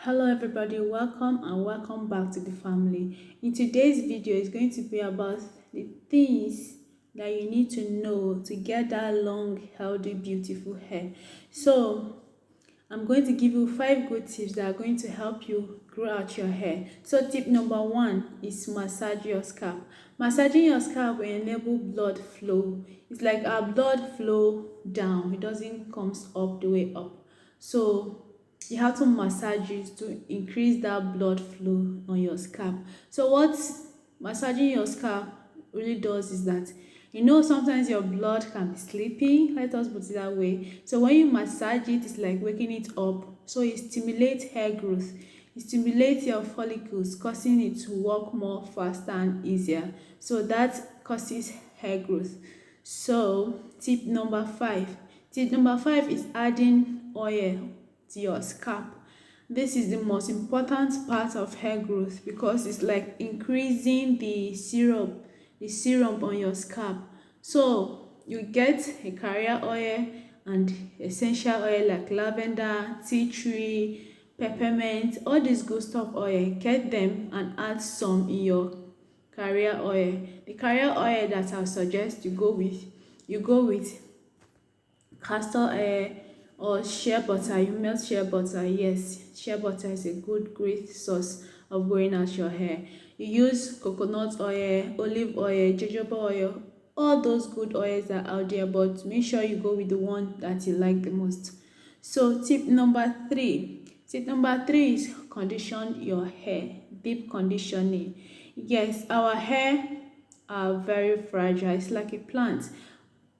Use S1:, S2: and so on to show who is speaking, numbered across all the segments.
S1: Hello everybody, welcome and welcome back to the family. In today's video is going to be about the things that you need to know to get that long, healthy, beautiful hair. So I'm going to give you 5 good tips that are going to help you grow out your hair. So tip number 1 is massage your scalp. Massaging your scalp will enable blood flow. It's like our blood flow down. It doesn't come up the way up. So you have to massage it to increase that blood flow on your scalp. So what massaging your scalp really does is that, sometimes your blood can be sleepy, let us put it that way. So when you massage it, it's like waking it up. So it stimulates hair growth. It stimulates your follicles, causing it to work more faster and easier. So that causes hair growth. So tip number 5. Tip number 5 is adding oil to your scalp. This is the most important part of hair growth because it's like increasing the serum on your scalp. So you get a carrier oil and essential oil like lavender, tea tree, peppermint, all these good stuff oil. Get them and add some in your carrier oil. The carrier oil that I suggest you go with castor oil or shea butter. You melt shea butter. Yes, shea butter is a great source of growing out your hair. You use coconut oil, olive oil, jojoba oil, all those good oils are out there, but make sure you go with the one that you like the most. So tip number three is condition your hair. Deep conditioning. Yes, our hair are very fragile. It's like a plant.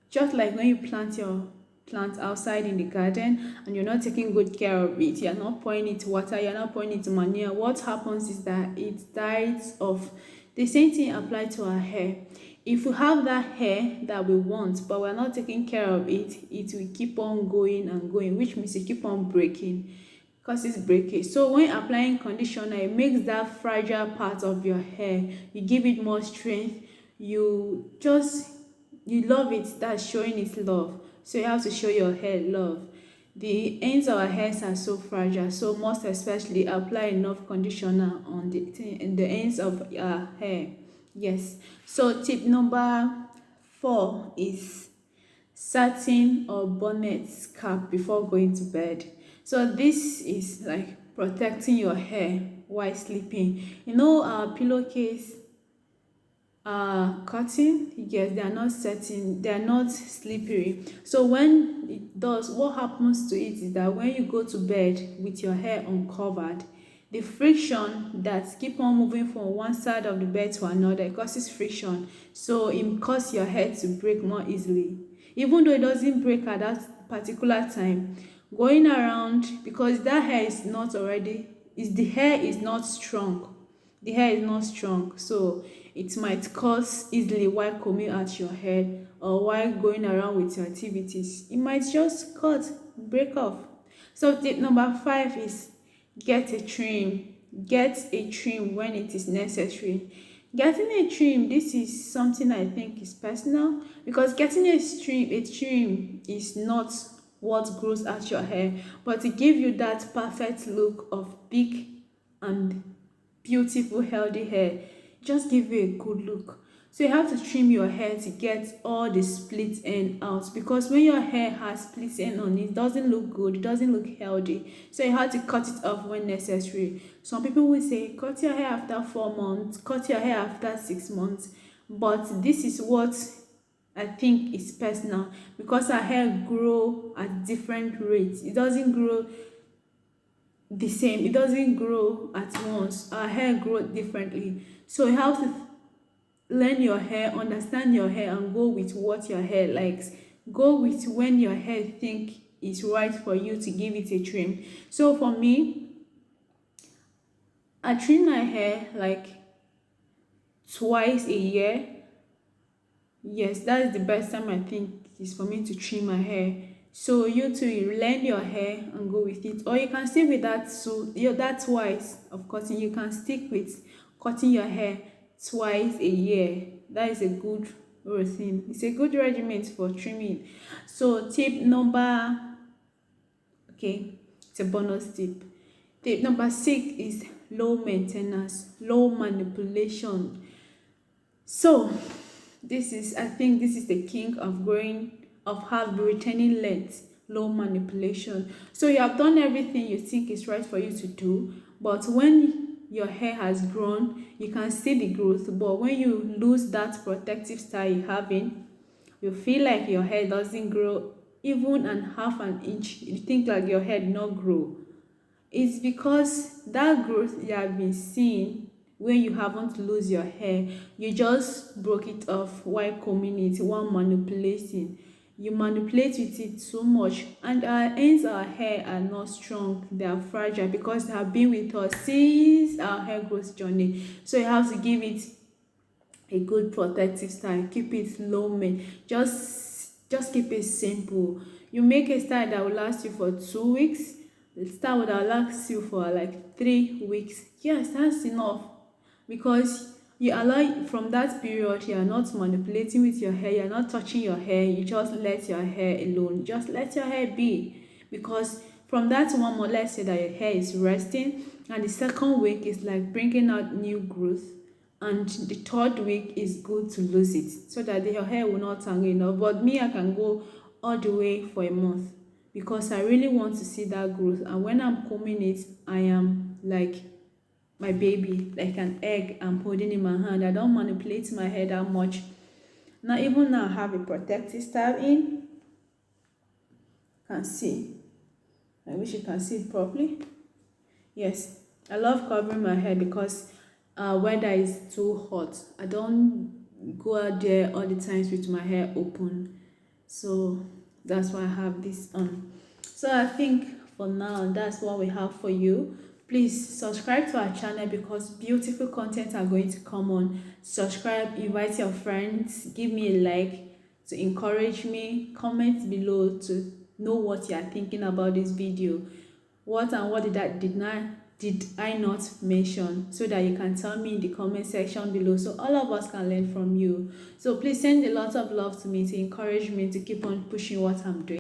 S1: Just like when you plant your plant outside in the garden and you're not taking good care of it, you're not pouring it water, you're not pouring it manure, what happens is that it dies off. The same thing applies to our hair. If we have that hair that we want but we're not taking care of it, it will keep on going and going, which means it keep on breaking, causes breakage. So when applying conditioner, it makes that fragile part of your hair, you give it more strength. You love it. That's showing it love. So you have to show your hair love. The ends of our hairs are so fragile, so most especially apply enough conditioner on the ends of our hair. Yes. So tip number 4 is satin or bonnet scalp before going to bed. So this is like protecting your hair while sleeping. Our pillowcase cotton, yes, they are not setting, they are not slippery. So when it does, what happens to it is that when you go to bed with your hair uncovered, the friction that keep on moving from one side of the bed to another causes friction, so it causes your hair to break more easily. Even though it doesn't break at that particular time, going around, because that hair is not already is the hair is not strong, so it might cause easily while combing out your hair or while going around with your activities. It might just cut, break off. So tip number 5 is get a trim. Get a trim when it is necessary. Getting a trim, this is something I think is personal, because getting a trim is not what grows out your hair, but to give you that perfect look of big and beautiful healthy hair, just give you a good look. So you have to trim your hair to get all the split end out, because when your hair has split end on it, doesn't look good, it doesn't look healthy. So you have to cut it off when necessary. Some people will say cut your hair after 4 months, cut your hair after 6 months, but this is what I think is personal, because our hair grow at different rates. It doesn't grow the same, it doesn't grow at once. Our hair grow differently, so you have to learn your hair, understand your hair, and go with what your hair likes. Go with when your hair think is right for you to give it a trim. So for me, I trim my hair like twice a year. Yes, that is the best time I think is for me to trim my hair. So you too, you learn your hair and go with it, or you can stick with that. So that twice of cutting, you can stick with cutting your hair twice a year. That is a good routine. It's a good regimen for trimming. So tip number, okay, it's a bonus tip. The number 6 is low maintenance, low manipulation. So I think this is the king of growing, of have retaining length, low manipulation. So you have done everything you think is right for you to do, but when your hair has grown, you can see the growth, but when you lose that protective style you have in, you feel like your hair doesn't grow even an half an inch. You think like your hair did not grow. It's because that growth you have been seeing when you haven't lose your hair, you just broke it off while combing it, while manipulating. You manipulate with it so much, and our ends, our hair are not strong, they are fragile because they have been with us since our hair growth journey. So you have to give it a good protective style. Keep it low main, just keep it simple. You make a style that will last you for 2 weeks. The style that will last you for like 3 weeks. Yes, that's enough, because you allow, from that period you are not manipulating with your hair, you are not touching your hair, you just let your hair alone, just let your hair be. Because from that 1 month, let's say that your hair is resting, and the second week is like bringing out new growth, and the third week is good to lose it so that your hair will not tangle enough. But me, I can go all the way for a month because I really want to see that growth, and when I'm combing it, I am like my baby, like an egg I'm holding in my hand. I don't manipulate my hair that much. Now, even now I have a protective style in. You can see, I wish you can see it properly. Yes, I love covering my hair because weather is too hot. I don't go out there all the times with my hair open. So that's why I have this on. So I think for now, that's what we have for you. Please subscribe to our channel because beautiful content are going to come on. Subscribe, invite your friends, give me a like to encourage me. Comment below to know what you are thinking about this video. What and what did I not mention, so that you can tell me in the comment section below, so all of us can learn from you. So please send a lot of love to me to encourage me to keep on pushing what I'm doing.